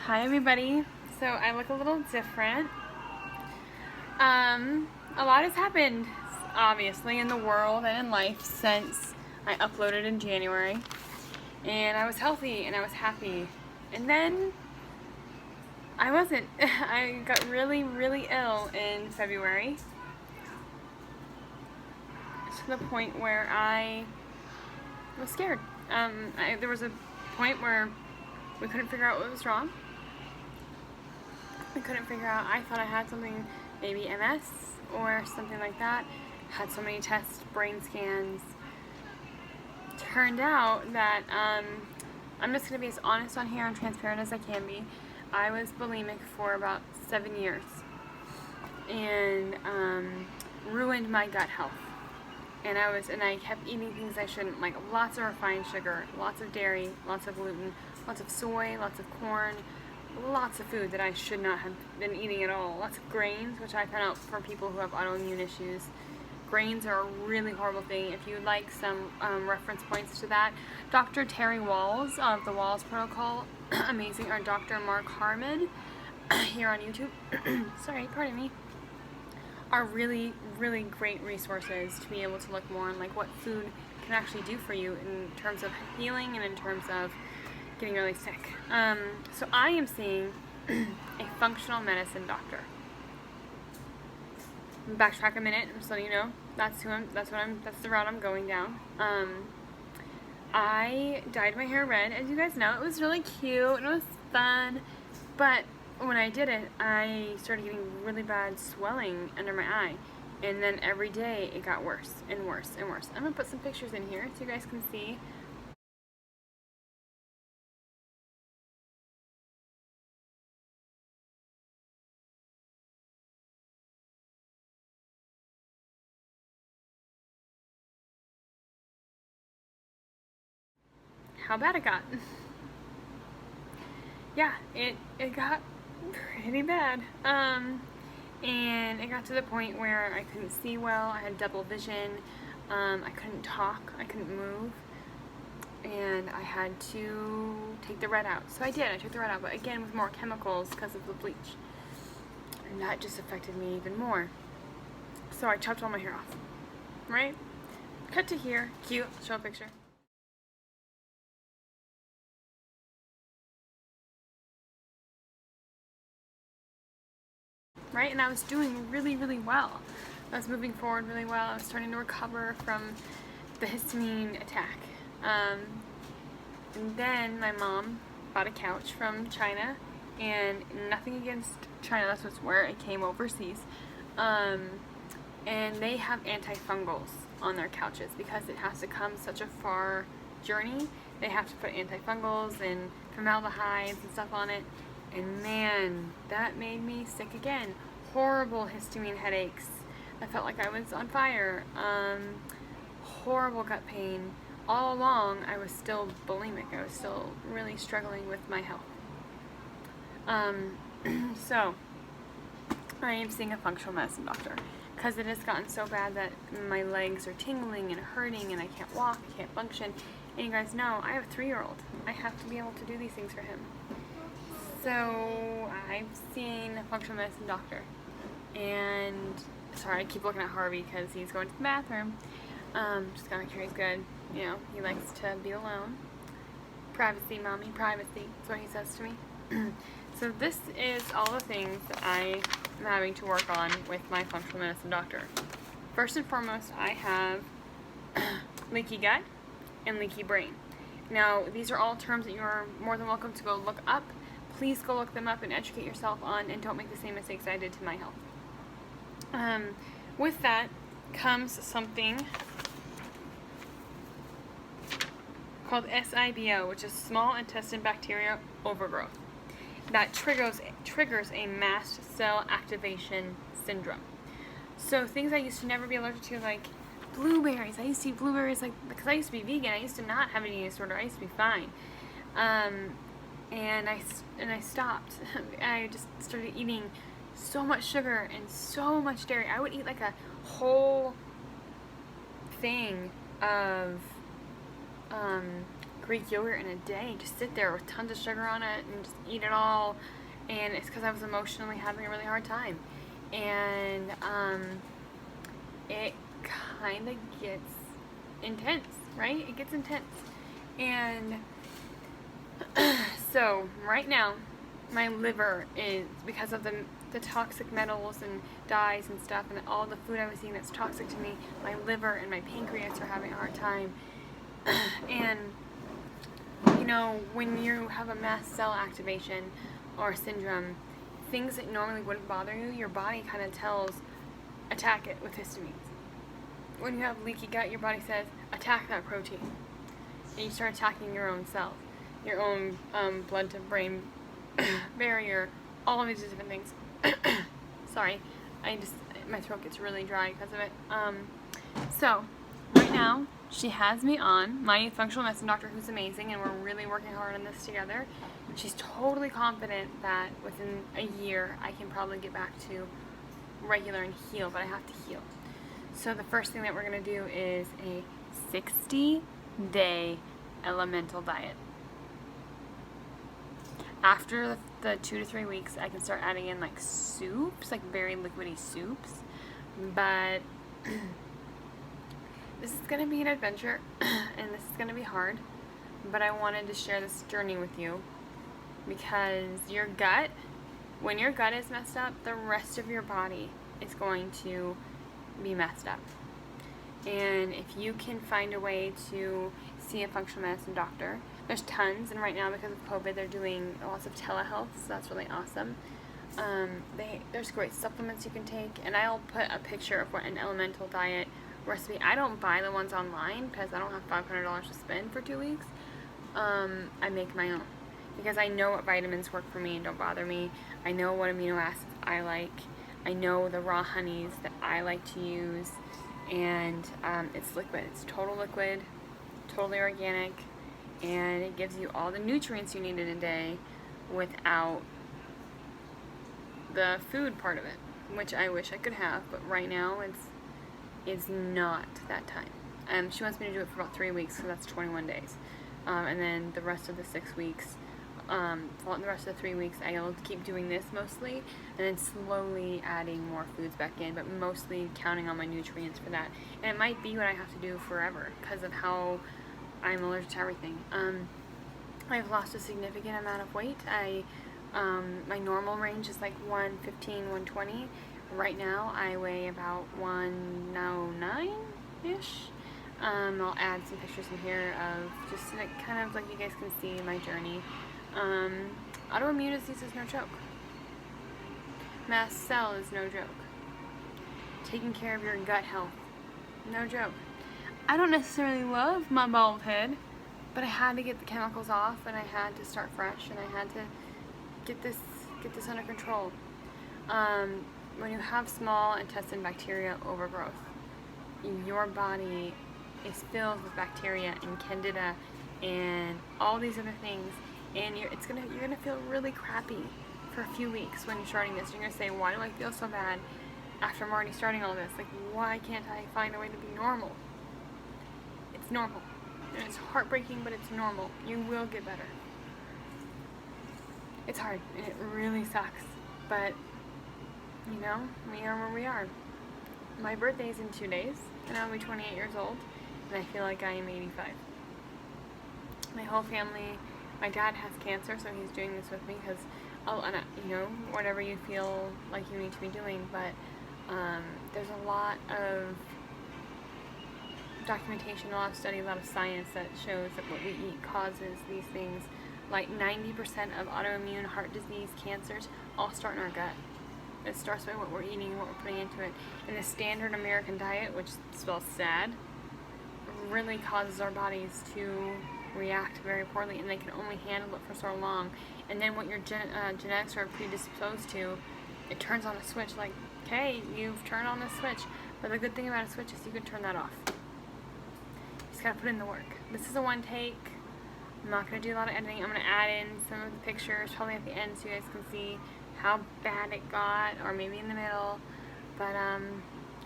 Hi everybody. So I look a little different. A lot has happened, obviously, in the world and in life since I uploaded in January. And I was healthy and I was happy. And then I wasn't. I got really, really ill in February. To the point where I was scared. There was a point where we couldn't figure out what was wrong. I couldn't figure out. I thought I had something, maybe MS or something like that. Had so many tests, brain scans. Turned out that I'm just going to be as honest on here and transparent as I can be. I was bulimic for about 7 years and ruined my gut health. And I kept eating things I shouldn't, like lots of refined sugar, lots of dairy, lots of gluten, lots of soy, lots of corn, lots of food that I should not have been eating at all. Lots of grains, which I found out for people who have autoimmune issues. Grains are a really horrible thing. If you'd like some reference points to that, Dr. Terry Walls of the Walls Protocol, amazing, or Dr. Mark Harmon here on YouTube, sorry, pardon me, are really, really great resources to be able to look more on like what food can actually do for you in terms of healing and in terms of getting really sick. So I am seeing a functional medicine doctor. Backtrack a minute. I'm just letting you know that's the route I'm going down. I dyed my hair red, as you guys know. It was really cute and it was fun, but when I did it, I started getting really bad swelling under my eye, and then every day it got worse and worse and worse. I'm gonna put some pictures in here so you guys can see. How bad it got. Yeah, it got pretty bad. And it got to the point where I couldn't see well. I had double vision. I couldn't talk. I couldn't move. And I had to take the red out. So I did. I took the red out, but again with more chemicals because of the bleach. And that just affected me even more. So I chopped all my hair off. Right? Cut to here. Cute. Show a picture. Right? And I was doing really, really well. I was moving forward really well. I was starting to recover from the histamine attack. And then my mom bought a couch from China, and nothing against China, that's where it came overseas. And they have antifungals on their couches because it has to come such a far journey. They have to put antifungals and formaldehydes and stuff on it. And man, that made me sick again. Horrible histamine headaches. I felt like I was on fire. Horrible gut pain. All along, I was still bulimic. I was still really struggling with my health. So, I am seeing a functional medicine doctor because it has gotten so bad that my legs are tingling and hurting and I can't walk, I can't function. And you guys know, I have a 3-year-old. I have to be able to do these things for him. So I've seen a functional medicine doctor, and sorry, I keep looking at Harvey because he's going to the bathroom. Just gotta make sure he's good. You know, he likes to be alone. Privacy, mommy, privacy. That's what he says to me. So this is all the things that I am having to work on with my functional medicine doctor. First and foremost, I have leaky gut and leaky brain. Now, these are all terms that you're more than welcome to go look up. Please go look them up and educate yourself on, and don't make the same mistakes I did to my health. With that comes something called SIBO, which is small intestine bacteria overgrowth. That triggers a mast cell activation syndrome. So things I used to never be allergic to, like blueberries. I used to eat blueberries because I used to be vegan. I used to not have an eating disorder. I used to be fine. And I stopped. I just started eating so much sugar and so much dairy. I would eat like a whole thing of Greek yogurt in a day, just sit there with tons of sugar on it and just eat it all. And it's because I was emotionally having a really hard time. And it kind of gets intense, right? It gets intense. And so right now, my liver is, because of the toxic metals and dyes and stuff and all the food I was eating that's toxic to me, my liver and my pancreas are having a hard time. And you know, when you have a mast cell activation or syndrome, things that normally wouldn't bother you, your body kind of tells, attack it with histamines. When you have leaky gut, your body says, attack that protein. And you start attacking your own cells, your own blood to brain barrier, all of these different things. Sorry, my throat gets really dry because of it. So, right now, she has me on, my functional medicine doctor, who's amazing, and we're really working hard on this together. She's totally confident that within a year, I can probably get back to regular and heal, but I have to heal. So the first thing that we're going to do is a 60-day elemental diet. After the 2 to 3 weeks, I can start adding in like soups, like very liquidy soups, but this is going to be an adventure, and this is going to be hard, but I wanted to share this journey with you because your gut, when your gut is messed up, the rest of your body is going to be messed up. And if you can find a way to see a functional medicine doctor, there's tons, and right now because of COVID, they're doing lots of telehealth, so that's really awesome. There's great supplements you can take, and I'll put a picture of what an elemental diet recipe. I don't buy the ones online because I don't have $500 to spend for 2 weeks. I make my own because I know what vitamins work for me and don't bother me. I know what amino acids I like. I know the raw honeys that I like to use, and it's liquid. It's total liquid, totally organic, and it gives you all the nutrients you need in a day without the food part of it, which I wish I could have, but right now it's not that time. She wants me to do it for about 3 weeks, so that's 21 days. And then the rest of the 6 weeks, the rest of the 3 weeks, I'll keep doing this mostly, and then slowly adding more foods back in, but mostly counting on my nutrients for that. And it might be what I have to do forever because of how I'm allergic to everything. I've lost a significant amount of weight. My normal range is like 115, 120. Right now, I weigh about 109-ish. I'll add some pictures in here of just like, kind of like you guys can see my journey. Autoimmune disease is no joke. Mast cell is no joke. Taking care of your gut health, no joke. I don't necessarily love my bald head, but I had to get the chemicals off, and I had to start fresh, and I had to get this under control. When you have small intestine bacteria overgrowth, your body is filled with bacteria and candida and all these other things, and you're gonna feel really crappy for a few weeks when you're starting this. You're gonna say, why do I feel so bad after I'm already starting all this? Like, why can't I find a way to be normal? It's normal, and it's heartbreaking, but it's normal. You will get better. It's hard, and it really sucks, but you know, we are where we are. My birthday is in 2 days, and I'll be 28 years old, and I feel like I am 85. My whole family, my dad has cancer, so he's doing this with me because, you know, whatever you feel like you need to be doing, but there's a lot of documentation, a lot of study, a lot of science that shows that what we eat causes these things. Like 90% of autoimmune, heart disease, cancers all start in our gut. It starts by what we're eating and what we're putting into it. And the standard American diet, which spells sad, really causes our bodies to react very poorly, and they can only handle it for so long. And then what your genetics are predisposed to, it turns on a switch like, okay, you've turned on the switch. But the good thing about a switch is you can turn that off. You just gotta put in the work. This is a one take. I'm not going to do a lot of editing. I'm going to add in some of the pictures probably at the end so you guys can see how bad it got, or maybe in the middle. But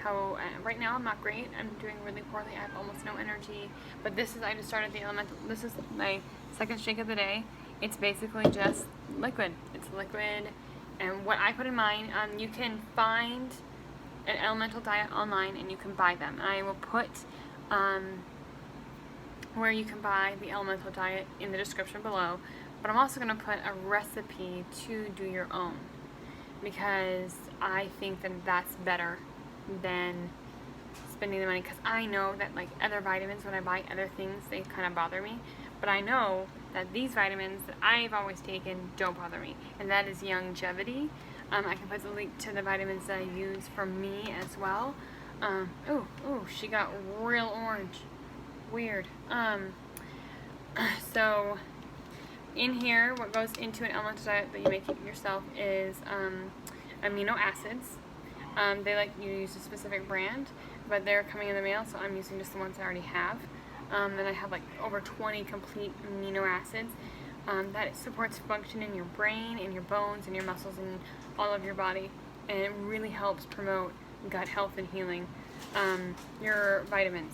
how right now I'm not great. I'm doing really poorly. I have almost no energy. But this is, I just started the elemental. This is my second shake of the day. It's basically just liquid. It's liquid. And what I put in mine, you can find an elemental diet online and you can buy them. And I will put where you can buy the elemental diet in the description below. But I'm also going to put a recipe to do your own, because I think that that's better than spending the money. Because I know that like other vitamins, when I buy other things, they kind of bother me. But I know that these vitamins that I've always taken don't bother me, and that is Youngevity. I can put the link to the vitamins that I use for me as well. Oh, she got real orange. Weird. So in here, what goes into an elemental diet that you make yourself is amino acids. They like you use a specific brand, but they're coming in the mail, so I'm using just the ones I already have. And I have like over 20 complete amino acids that it supports function in your brain, in your bones, in your muscles, and all of your body, and it really helps promote gut health and healing. Your vitamins,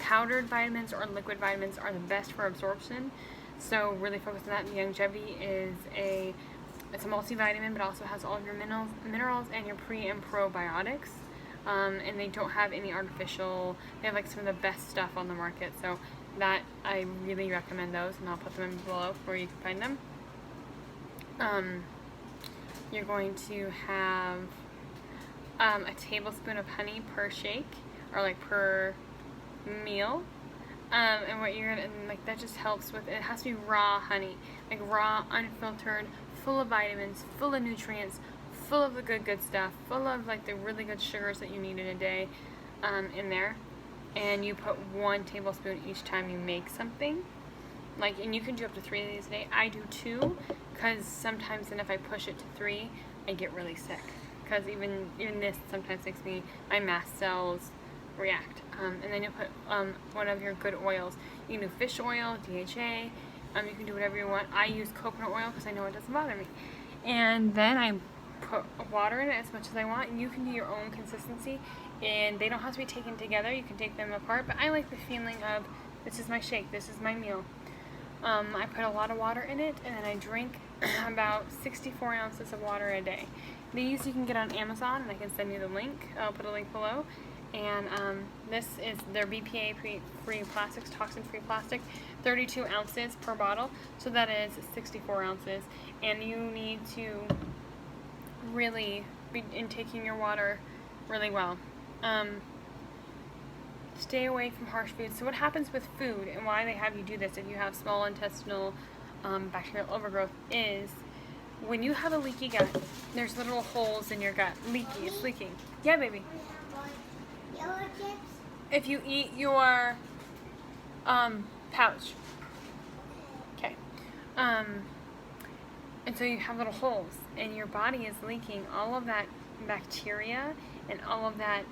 powdered vitamins or liquid vitamins, are the best for absorption, so really focus on that. Youngevity is it's a multivitamin, but also has all of your minerals and your pre and probiotics. And they don't have any artificial, they have like some of the best stuff on the market, so that I really recommend those, and I'll put them in below where you can find them. You're going to have a tablespoon of honey per shake, or like per meal. And what you're gonna, and like that just helps with, it has to be raw honey, like raw, unfiltered, full of vitamins, full of nutrients, full of the good stuff, full of like the really good sugars that you need in a day in there. And you put 1 tablespoon each time you make something. Like, and you can do up to 3 of these a day. I do 2, because sometimes then if I push it to 3, I get really sick. Because even this sometimes makes my mast cells react. And then you put one of your good oils. You can do fish oil, DHA. You can do whatever you want. I use coconut oil because I know it doesn't bother me. And then I put water in it as much as I want. You can do your own consistency, and they don't have to be taken together. You can take them apart, but I like the feeling of, this is my shake, this is my meal. I put a lot of water in it, and then I drink about 64 ounces of water a day. These you can get on Amazon, and I can send you the link. I'll put a link below. And this is their BPA-free plastics, toxin-free plastic, 32 ounces per bottle, so that is 64 ounces. And you need to really be intaking your water really well. Stay away from harsh foods. So what happens with food, and why they have you do this if you have small intestinal bacterial overgrowth, is when you have a leaky gut, there's little holes in your gut. Leaky, it's leaking. Yeah, baby. If you eat your pouch. Okay. And so you have little holes, and your body is leaking all of that bacteria and all of that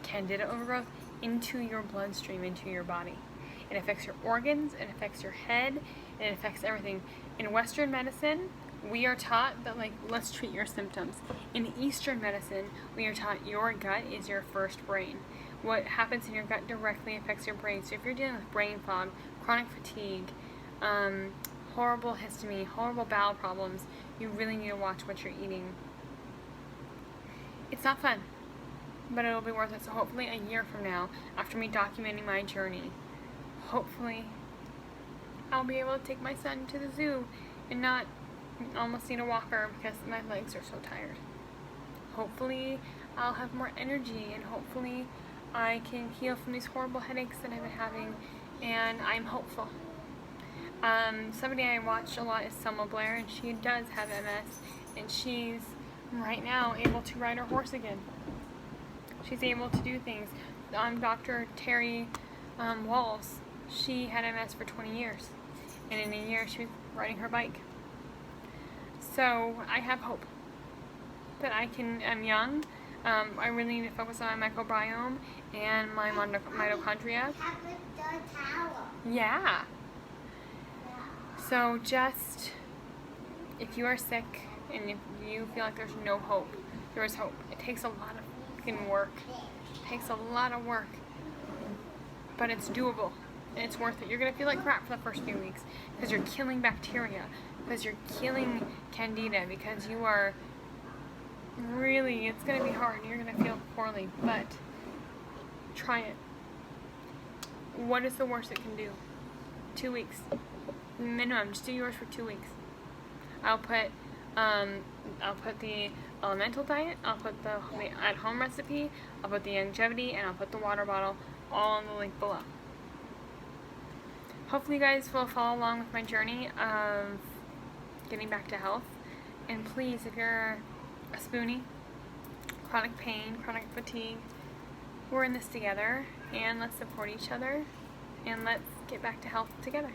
candida overgrowth into your bloodstream, into your body. It affects your organs, it affects your head, it affects everything. In Western medicine, we are taught that, like, let's treat your symptoms. In Eastern medicine, we are taught your gut is your first brain. What happens in your gut directly affects your brain. So if you're dealing with brain fog, chronic fatigue, horrible histamine, horrible bowel problems, you really need to watch what you're eating. It's not fun, but it'll be worth it. So hopefully a year from now, after me documenting my journey, hopefully I'll be able to take my son to the zoo and not almost need a walker because my legs are so tired. Hopefully I'll have more energy, and hopefully I can heal from these horrible headaches that I've been having, and I'm hopeful. Somebody I watch a lot is Selma Blair, and she does have MS, and she's right now able to ride her horse again. She's able to do things. Dr. Terry Walls, she had MS for 20 years, and in a year she was riding her bike. So I have hope that I'm young. I really need to focus on my microbiome and my mitochondria. Yeah. So just, if you are sick and if you feel like there's no hope, there is hope. It takes a lot of fucking work. It takes a lot of work. But it's doable. And it's worth it. You're going to feel like crap for the first few weeks because you're killing bacteria, because you're killing candida, because you are really, it's going to be hard. You're going to feel poorly, but try it. What is the worst it can do? 2 weeks. Minimum. Just do yours for 2 weeks. I'll put the elemental diet, I'll put the at-home recipe, I'll put the Youngevity, and I'll put the water bottle all in the link below. Hopefully you guys will follow along with my journey of getting back to health. And please, if you're a spoonie, chronic pain, chronic fatigue, we're in this together, and let's support each other, and let's get back to health together.